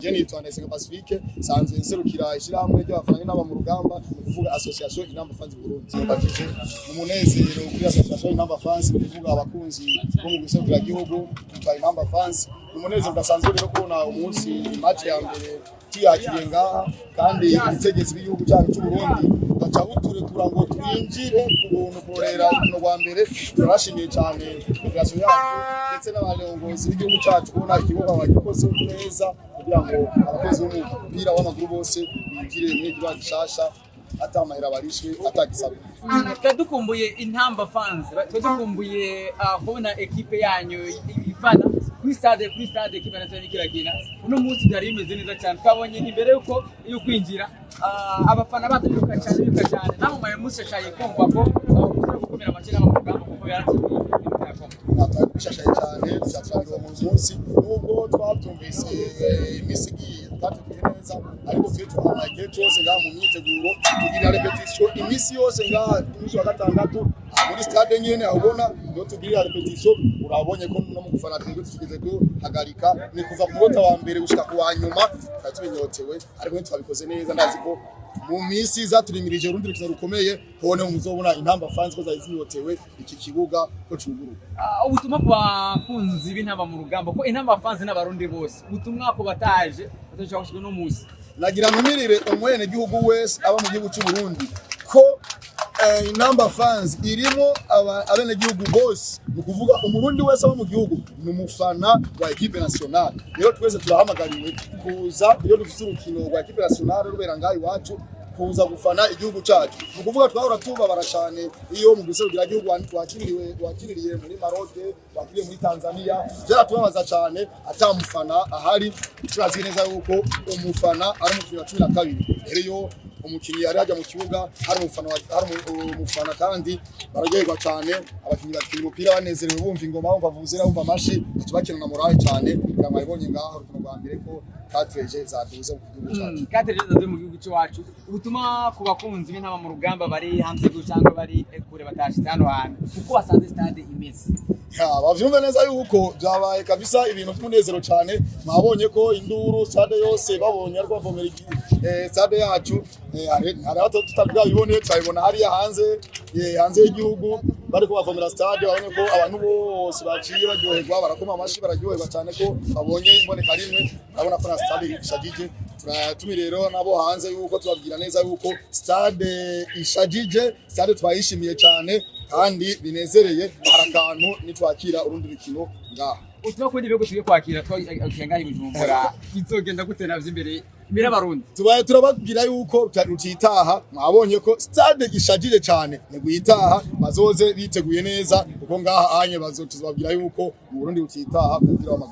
Jeni Twanese Pacifique sanzwe nserukira ishiramwe ry'abafana n'aba mu rugamba kuvuga association Inamba Fans Burundi bakije umunezero kuri association Inamba Fans kuvuga abakunzi bo mu guserukira gihugu twa Inamba Fans umunezero udasanzwe rero kubona umunsi match ya mbere tiyakiriye ngaha kandi ubutegetsi bw'igihugu cyacu cy'u Burundi baca buturekura ngo twinjire ku buntu kurera no rwa mbere turashimiye cyane federation yacu ndetse n'abarongozi b'igihugu cyacu kubona ikibuga bagikoze neza kugira ngo abakozi b'umupira w'amaguru bose bigire n'igwa gishasha atamahera barishwe atagisabwe. Dukumbuye Intamba Fans, dukumbuye kubona equipe yanyu ifana kuri stade equipe nationale kirakina uno munsi byari bimeze neza cyane twabonye imbere yuko iyo kwinjira abafana baturuka cyane naho maye museshaye kumva ko gukomera amakina mu rugamba kuko yaratsindiye Shashaye cyane cyatsangiwe mu munsi nubwo twabyumvise imisigi tatugiye neza ariko twe twamaye cyose ngaha mu myiteguro tugira repetition imisi yose ngaha umunsi wa gatandatu muri stade nyene ahubona no tugira repetition urabonye ko no mu gufana twebwe tugeze duhagarika ni kuva ku munota wa mbere gushika ku wa nyuma twatubinyotewe ariko twabikoze neza ndazi ko mu misi zaturimirije urundi rukino rukomeye hone muzobona Intamba Fans ko zazinyotewe iki kibuga ko cuguru. Ubutumwa ku bakunzi b'Intamba mu rugamba ko Intamba Fans n'abarundi bose ubutumwa ko bataje bataje gushika no musi nagira ntumirire umwene gihugu wese aba mu gihugu cy'u Burundi ko Intamba Fans irimo abene gihugu bose ukuvuga umurundi wese aba mu gihugu numufana wa equipe nationale rero twese turahamagariwe kuza iyo dufite urukino rwa equipe nationale rubera ngayi wacu kuza gufana igihugu cyacu ukuvuga twahora tubabara cyane iyo mu guserukira igihugu wakiririye muri Maroc wakiriye muri Tanzania byara tubabaza cyane atamufana ahari turazi neza yuko umufana ari mu 12 rero umukinnyi yari hajya mu kibuga hari umufana kandi bararyoherwa cyane abakinnyi bakina umupira banezerewe bumva ingoma bumva vuzera bumva amashi bakina na morale cyane kugira ngo ayibonye ngaho urukino rwa mbere ko katreje zaduze mu gihugu cyacu katreje zaduze mu gihugu cyacu ubutuma ku bakunzi b'Intamba mu rugamba bari hanze cyangwa bari kure batashitse hano hantu kuko basanze stade imeze bavyumve neza yuko byabaye kabisa ibintu by'umunezero cyane mwabonye ko induru stade yose babonye ariko bavomera stade yacu hari tutabwabibone twabibona hari hanze y'igihugu bariko bavomera stade babonye ko abantu bose baciye baryoherwa barakoma amashi bararyoherwa cyane ko babonye imboneka rimwe urabona ko na stade ishagije turatumi rero nabo hanze yuko tubabwira neza yuko stade ishagije stade twayishimiye cyane kandi binezereye harakantu nitwakira urundi rukino ngaha utuma kuri byo tugiye kwakira twakengaye Bujumbura izogenda gute navyo imbere abarundi tubaye turababwira yuko rutitaha mwabonye ko stade gishagije cyane ni guitaha bazoze biteguye neza kuko ngaha anye bazotuzababwira yuko mu Burundi rutitaha kugira